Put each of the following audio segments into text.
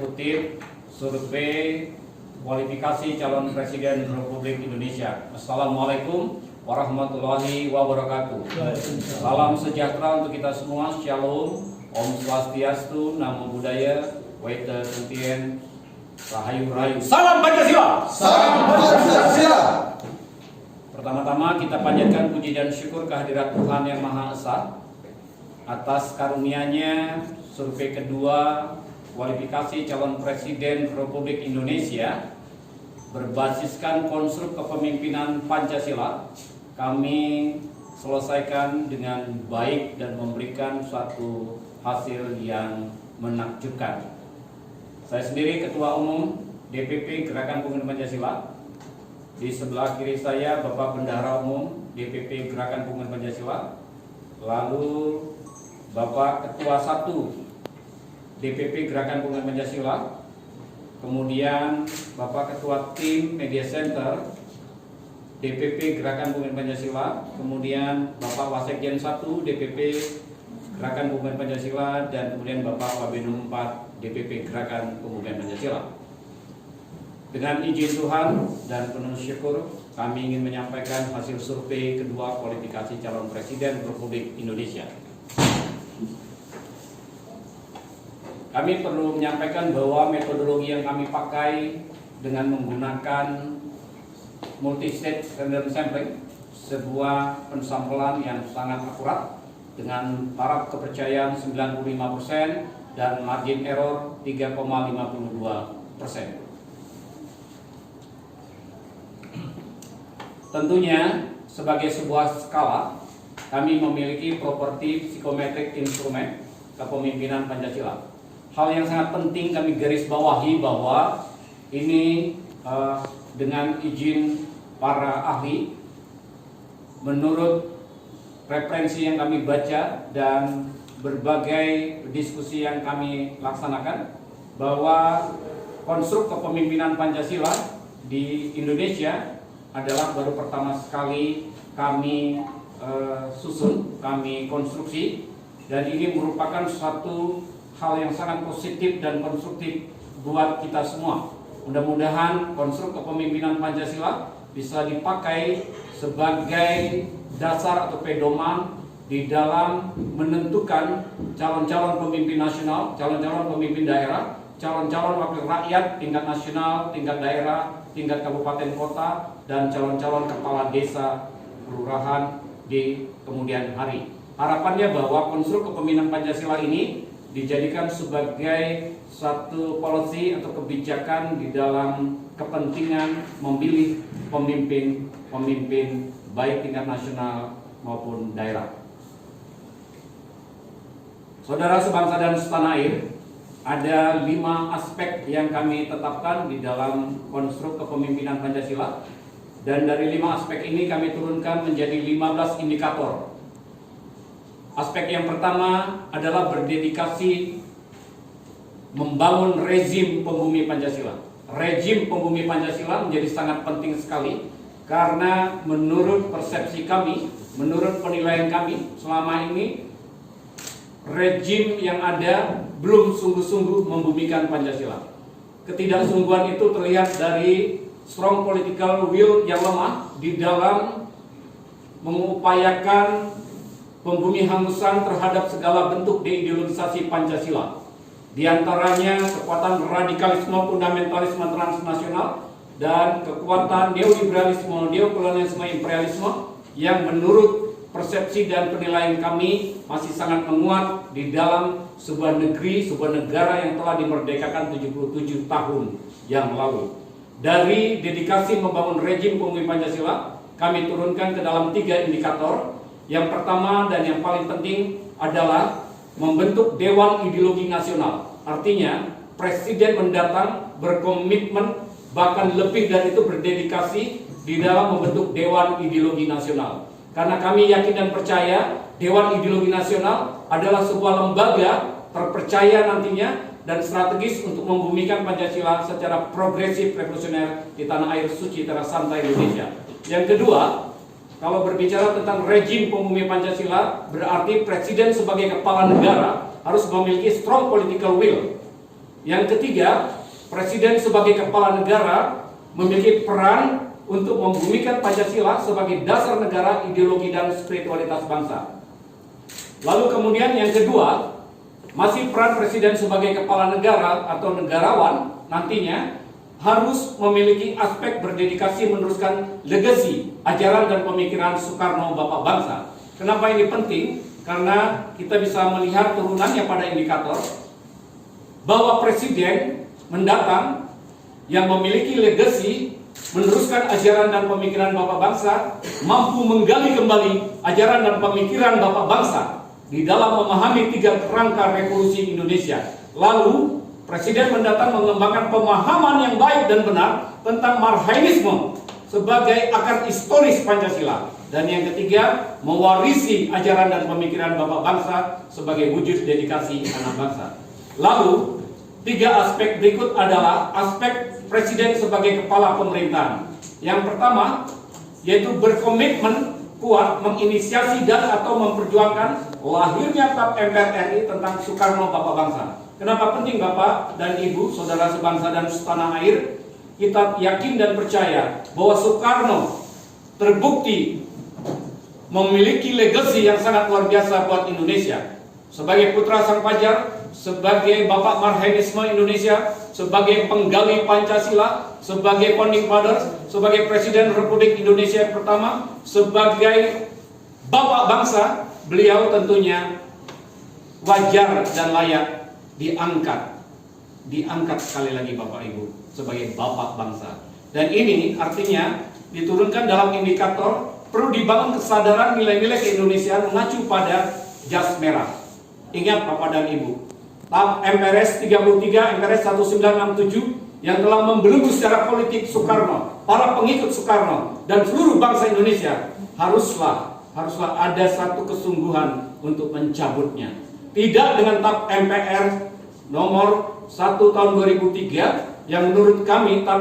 mengikuti survei kualifikasi calon presiden Republik Indonesia. Assalamualaikum warahmatullahi wabarakatuh. Salam sejahtera untuk kita semua. Shalom, Om Swastiastu, Namo Buddhaya, Weta Sentien, Rahayu Rahayu. Salam Pancasila. Salam Pancasila. Pertama-tama kita panjatkan puji dan syukur kehadirat Tuhan Yang Maha Esa atas karunia-Nya survei kedua kualifikasi calon presiden Republik Indonesia berbasiskan konstruk kepemimpinan Pancasila kami selesaikan dengan baik dan memberikan suatu hasil yang menakjubkan. Saya sendiri Ketua Umum DPP Gerakan Pemuda Pancasila. Di sebelah kiri saya Bapak Bendahara Umum DPP Gerakan Pemuda Pancasila. Lalu Bapak Ketua 1 DPP Gerakan Pemuda Pancasila. Kemudian Bapak Ketua Tim Media Center DPP Gerakan Pemuda Pancasila. Kemudian Bapak Wasekjen 1 DPP Gerakan Pemuda Pancasila. Dan kemudian Bapak Wabenu 4 DPP Gerakan Pemuda Pancasila. Dengan izin Tuhan dan penuh syukur, kami ingin menyampaikan hasil survei kedua kualifikasi calon presiden Republik Indonesia. Kami perlu menyampaikan bahwa metodologi yang kami pakai dengan menggunakan multi-stage random sampling, sebuah pensampelan yang sangat akurat dengan taraf kepercayaan 95% dan margin error 3,52%. Tentunya sebagai sebuah skala, kami memiliki properti psikometrik instrumen kepemimpinan Pancasila. Hal yang sangat penting kami garis bawahi bahwa ini dengan izin para ahli, menurut referensi yang kami baca dan berbagai diskusi yang kami laksanakan, bahwa konstruk kepemimpinan Pancasila di Indonesia adalah baru pertama sekali kami susun, kami konstruksi, dan ini merupakan suatu hal yang sangat positif dan konstruktif buat kita semua. Mudah-mudahan konstruk kepemimpinan Pancasila bisa dipakai sebagai dasar atau pedoman di dalam menentukan calon-calon pemimpin nasional, calon-calon pemimpin daerah, calon-calon wakil rakyat tingkat nasional, tingkat daerah, tingkat kabupaten kota, dan calon-calon kepala desa, kelurahan di kemudian hari. Harapannya bahwa konstruk kepemimpinan Pancasila ini dijadikan sebagai satu policy atau kebijakan di dalam kepentingan memilih pemimpin baik tingkat nasional maupun daerah. Saudara sebangsa dan setanah air, ada 5 aspek yang kami tetapkan di dalam konstruk kepemimpinan Pancasila, dan dari 5 aspek ini kami turunkan menjadi 15 indikator. Aspek yang pertama adalah berdedikasi membangun rezim pembumi Pancasila. Rezim pembumi Pancasila menjadi sangat penting sekali karena menurut persepsi kami, menurut penilaian kami selama ini, rezim yang ada belum sungguh-sungguh membumikan Pancasila. Ketidaksungguhan itu terlihat dari strong political will yang lemah di dalam mengupayakan pembumi hangusan terhadap segala bentuk deideologisasi Pancasila. Di antaranya kekuatan radikalisme fundamentalisme transnasional dan kekuatan neoliberalisme, neokolonialisme, imperialisme yang menurut persepsi dan penilaian kami masih sangat menguat di dalam sebuah negeri, sebuah negara yang telah dimerdekakan 77 tahun yang lalu. Dari dedikasi membangun rezim pembumi Pancasila, kami turunkan ke dalam 3 indikator. Yang pertama dan yang paling penting adalah membentuk Dewan Ideologi Nasional. Artinya Presiden mendatang berkomitmen, bahkan lebih dari itu berdedikasi di dalam membentuk Dewan Ideologi Nasional. Karena kami yakin dan percaya Dewan Ideologi Nasional adalah sebuah lembaga terpercaya nantinya dan strategis untuk membumikan Pancasila secara progresif revolusioner di tanah air suci Tanah Santai Indonesia. Yang kedua, kalau berbicara tentang rezim pembumi Pancasila, berarti Presiden sebagai kepala negara harus memiliki strong political will Yang ketiga, Presiden sebagai kepala negara memiliki peran untuk membumikan Pancasila sebagai dasar negara, ideologi, dan spiritualitas bangsa. Lalu kemudian yang kedua, masih peran Presiden sebagai kepala negara atau negarawan nantinya harus memiliki aspek berdedikasi meneruskan legasi, ajaran, dan pemikiran Soekarno Bapak Bangsa. Kenapa ini penting? Karena kita bisa melihat turunannya pada indikator bahwa Presiden mendatang yang memiliki legasi meneruskan ajaran dan pemikiran Bapak Bangsa mampu menggali kembali ajaran dan pemikiran Bapak Bangsa di dalam memahami 3 kerangka revolusi Indonesia. Lalu Presiden mendatang mengembangkan pemahaman yang baik dan benar tentang Marxisme sebagai akar historis Pancasila. Dan yang ketiga, mewarisi ajaran dan pemikiran Bapak Bangsa sebagai wujud dedikasi anak bangsa. Lalu 3 aspek berikut adalah aspek Presiden sebagai kepala pemerintahan. Yang pertama, yaitu berkomitmen kuat menginisiasi dan atau memperjuangkan lahirnya TAP MPR RI tentang Soekarno Bapak Bangsa. Kenapa penting Bapak dan Ibu, saudara sebangsa dan setanah air? Kita yakin dan percaya bahwa Soekarno terbukti memiliki legasi yang sangat luar biasa buat Indonesia. Sebagai putra sang fajar, sebagai Bapak Marxisme Indonesia, sebagai penggali Pancasila, sebagai founding fathers, sebagai Presiden Republik Indonesia yang pertama, sebagai Bapak bangsa, beliau tentunya wajar dan layak diangkat sekali lagi Bapak Ibu sebagai Bapak bangsa. Dan ini artinya diturunkan dalam indikator perlu dibangun kesadaran nilai-nilai keindonesiaan mengacu pada jas merah. Ingat Bapak dan Ibu, TAP MPRS 33, MPRS 1967 yang telah membelenggu secara politik Soekarno, para pengikut Soekarno dan seluruh bangsa Indonesia haruslah ada satu kesungguhan untuk mencabutnya. Tidak dengan TAP MPR nomor 1 tahun 2003 yang menurut kami TAP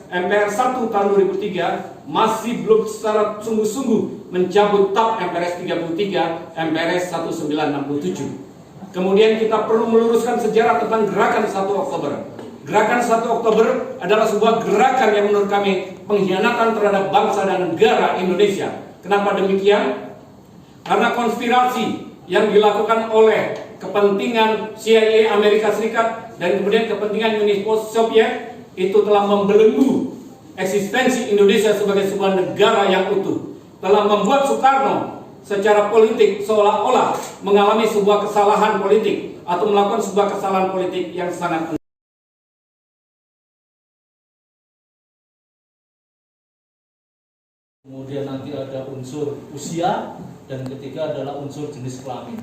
MPR 1 tahun 2003 masih belum secara sungguh-sungguh mencabut TAP MPRS 33, MPRS 1967. Kemudian kita perlu meluruskan sejarah tentang gerakan 1 Oktober. Gerakan 1 Oktober adalah sebuah gerakan yang menurut kami pengkhianatan terhadap bangsa dan negara Indonesia. Kenapa demikian? Karena konspirasi yang dilakukan oleh kepentingan CIA Amerika Serikat dan kemudian kepentingan Uni Soviet itu telah membelenggu eksistensi Indonesia sebagai sebuah negara yang utuh. Telah membuat Soekarno secara politik seolah-olah mengalami sebuah kesalahan politik atau melakukan sebuah kesalahan politik yang sangat. Kemudian nanti ada unsur usia dan ketiga adalah unsur jenis kelamin.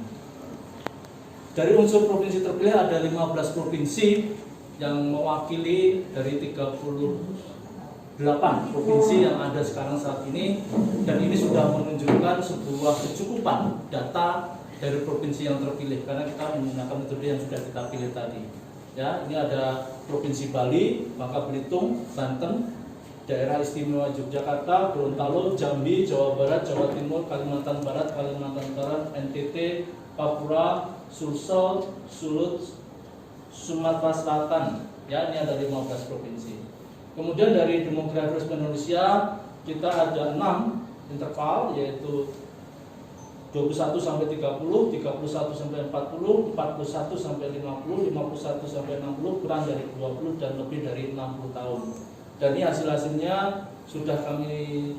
Dari unsur provinsi terpilih ada 15 provinsi yang mewakili dari 38 provinsi yang ada sekarang saat ini, dan ini sudah menunjukkan sebuah kecukupan data dari provinsi yang terpilih karena kita menggunakan metode yang sudah kita pilih tadi. Ya, ini ada provinsi Bali, Bangka Belitung, Banten, Daerah Istimewa Yogyakarta, Gorontalo, Jambi, Jawa Barat, Jawa Timur, Kalimantan Barat, Kalimantan Utara, NTT, Papua, Sulsel, Sulut, Sumatera Selatan. Ya, ini ada 15 provinsi. Kemudian dari demografi Indonesia kita ada 6 interval, yaitu 21 sampai 30, 31 sampai 40, 41 sampai 50, 51 sampai 60, kurang dari 20 dan lebih dari 60 tahun. Dan ini hasil-hasilnya sudah kami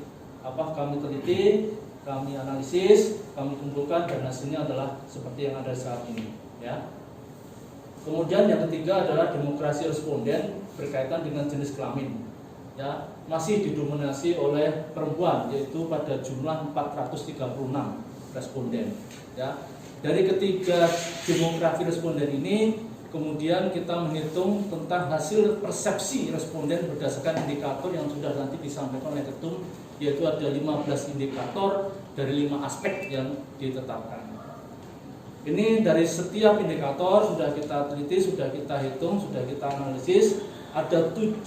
teliti, kami analisis, kami kumpulkan, dan hasilnya adalah seperti yang ada saat ini. Ya. Kemudian yang ketiga adalah demokrasi responden berkaitan dengan jenis kelamin. Ya, masih didominasi oleh perempuan, yaitu pada jumlah 436 responden. Ya. Dari ketiga demografi responden ini, kemudian kita menghitung tentang hasil persepsi responden berdasarkan indikator yang sudah nanti disampaikan oleh Ketum, yaitu ada 15 indikator dari 5 aspek yang ditetapkan. Ini dari setiap indikator sudah kita teliti, sudah kita hitung, sudah kita analisis. Ada 7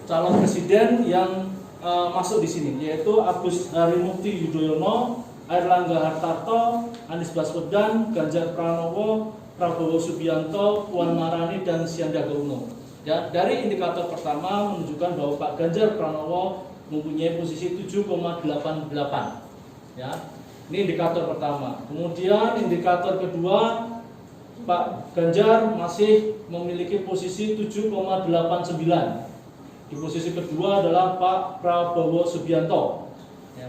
calon presiden yang masuk di sini, yaitu Agus Harimurti Yudhoyono, Airlangga Hartarto, Anies Baswedan, Ganjar Pranowo, Prabowo Subianto, Puan Maharani, dan Sandiaga Uno. Ya, dari indikator pertama menunjukkan bahwa Pak Ganjar Pranowo mempunyai posisi 7,88. Ya, ini indikator pertama. Kemudian indikator kedua, Pak Ganjar masih memiliki posisi 7,89. Di posisi kedua adalah Pak Prabowo Subianto. Ya.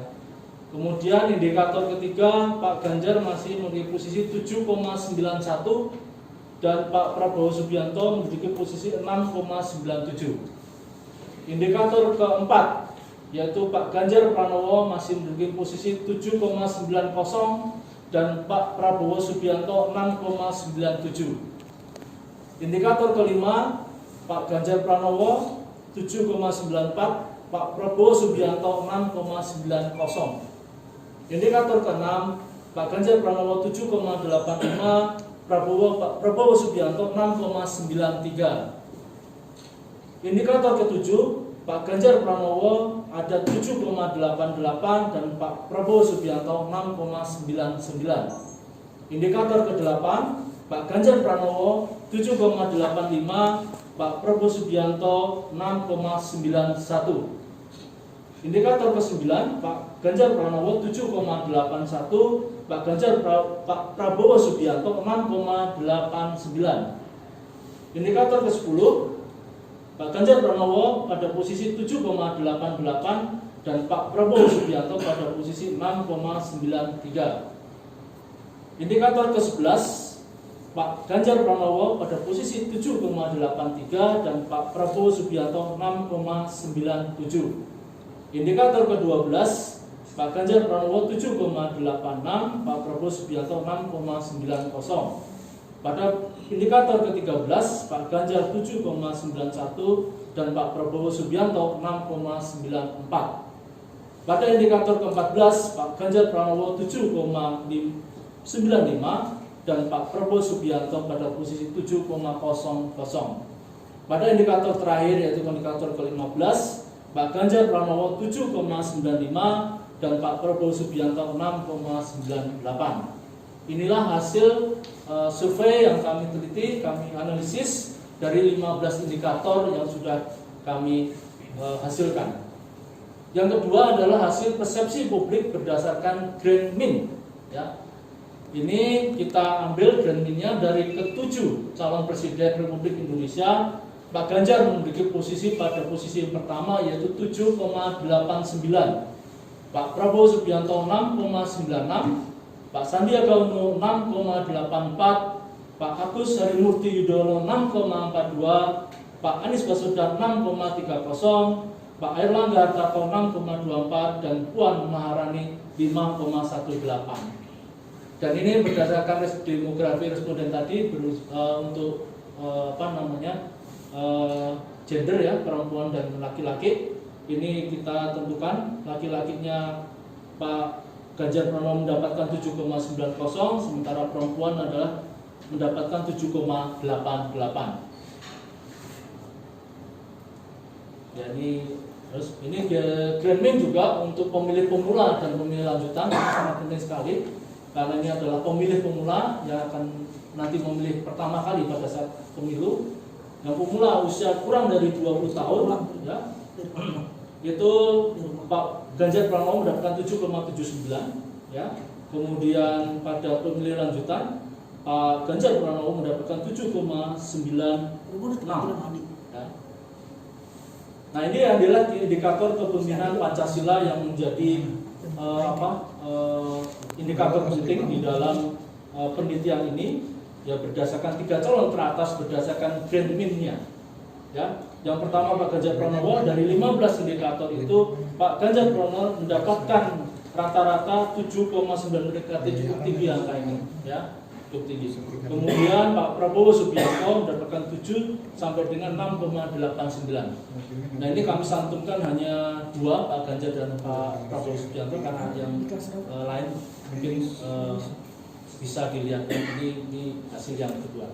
Kemudian indikator ketiga, Pak Ganjar masih memiliki posisi 7,91 dan Pak Prabowo Subianto memiliki posisi 6,97. Indikator keempat, yaitu Pak Ganjar Pranowo masih memiliki posisi 7,90 dan Pak Prabowo Subianto 6,97. Indikator kelima, Pak Ganjar Pranowo 7,94, Pak Prabowo Subianto 6,90. Indikator keenam, Pak Ganjar Pranowo 7,85, Pak Prabowo Subianto 6,93. Indikator ketujuh, Pak Ganjar Pranowo ada 7,88 dan Pak Prabowo Subianto 6,99. Indikator ke-8, Pak Ganjar Pranowo 7,85, Pak Prabowo Subianto 6,91. Indikator ke-9, Pak Ganjar Pranowo 7,81, Pak Prabowo Subianto 6,89. Indikator ke-10, Pak Ganjar Pranowo pada posisi 7,88 dan Pak Prabowo Subianto pada posisi 6,93. Indikator ke-11, Pak Ganjar Pranowo pada posisi 7,83 dan Pak Prabowo Subianto 6,97. Indikator ke-12, Pak Ganjar Pranowo 7,86, Pak Prabowo Subianto 6,90. Pada indikator ke-13, Pak Ganjar 7,91 dan Pak Prabowo Subianto 6,94. Pada indikator ke-14, Pak Ganjar Pranowo 7,95 dan Pak Prabowo Subianto pada posisi 7,00. Pada indikator terakhir yaitu indikator ke-15, Pak Ganjar Pranowo 7,95 dan Pak Prabowo Subianto 6,98. Inilah hasil survei yang kami teliti, kami analisis dari 15 indikator yang sudah kami hasilkan. Yang kedua adalah hasil persepsi publik berdasarkan Grand Min. Ya. Ini kita ambil Grand Min-nya dari ke-7 calon presiden Republik Indonesia. Pak Ganjar memiliki posisi pada posisi yang pertama yaitu 7,89, Pak Prabowo Subianto 6,96, Pak Sandiaga Uno 6,84, Pak Agus Harimurti Yudhoyono 6,42, Pak Anies Baswedan 6,30, Pak Airlangga Hartarto 6,24 dan Puan Maharani 5,18. Dan ini berdasarkan demografi responden tadi untuk gender ya, perempuan dan laki-laki. Ini kita tentukan laki-lakinya Pak Ganjar Pranowo mendapatkan 7,90, sementara perempuan adalah mendapatkan 7,88. Jadi terus ini Grand Min juga untuk pemilih pemula dan pemilih lanjutan sangat penting sekali karena ini adalah pemilih pemula yang akan nanti memilih pertama kali pada saat pemilu. Yang pemula usia kurang dari 20 tahun ya. Itu Pak Ganjar Pranowo mendapatkan 7,79 ya. Kemudian pada pemilih lanjutan Pak Ganjar Pranowo mendapatkan 7,96 ya. Nah, ini adalah indikator kepemimpinan Pancasila yang menjadi indikator penting di dalam penelitian ini ya, berdasarkan 3 calon teratas berdasarkan Grand Min-nya ya. Yang pertama Pak Ganjar Pranowo, dari 15 indikator itu Pak Ganjar Pranowo mendapatkan rata-rata 7,9 mendekati cukup tinggi angka ini ya, cukup tinggi. Kemudian Pak Prabowo Subianto mendapatkan 7 sampai dengan 6,89. Nah, ini kami santumkan hanya 2, Pak Ganjar dan Pak Prabowo Subianto, karena yang lain mungkin bisa dilihat. Ini hasil yang kedua.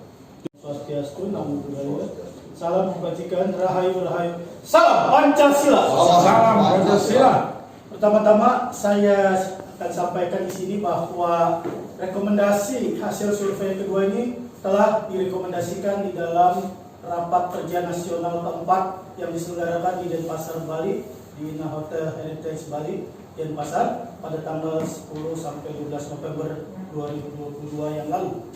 Swastiastu, Namo Buddhaya. Salam kebajikan, rahayu rahayu. Salam Pancasila. Salam Pancasila. Pertama-tama saya akan sampaikan di sini bahwa rekomendasi hasil survei kedua ini telah direkomendasikan di dalam rapat kerja nasional keempat yang diselenggarakan di Denpasar, Bali, di Hotel Heritage Bali, Denpasar pada tanggal 10 sampai 12 November 2022 yang lalu.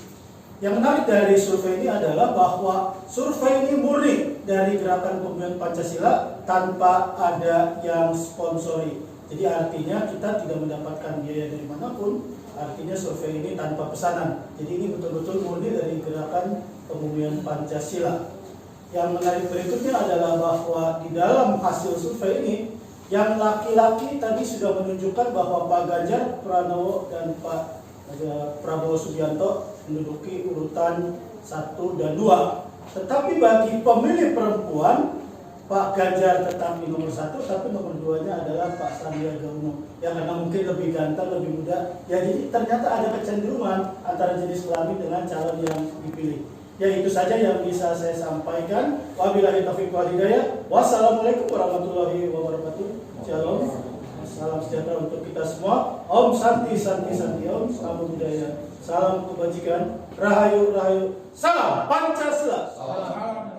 Yang menarik dari survei ini adalah bahwa survei ini murni dari Gerakan Pembinaan Pancasila tanpa ada yang sponsori. Jadi artinya kita tidak mendapatkan biaya dari manapun, artinya survei ini tanpa pesanan. Jadi ini betul-betul murni dari Gerakan Pembinaan Pancasila. Yang menarik berikutnya adalah bahwa di dalam hasil survei ini, yang laki-laki tadi sudah menunjukkan bahwa Pak Ganjar Pranowo dan Pak Prabowo Subianto menduduki urutan 1 dan 2. Tetapi bagi pemilih perempuan, Pak Ganjar tetap di nomor 1, tapi nomor 2-nya adalah Pak Sandiaga Uno. Ya karena mungkin lebih ganteng, lebih muda. Ya jadi ternyata ada kecenderungan antara jenis kelamin dengan calon yang dipilih. Ya itu saja yang bisa saya sampaikan. Wabillahi taufiq wal hidayah. Wassalamualaikum warahmatullahi wabarakatuh. Shalom. Salam sejahtera untuk kita semua. Om Santi Santi Santi Om. Salam budaya. Salam kebajikan. Rahayu Rahayu. Salam Pancasila. Salam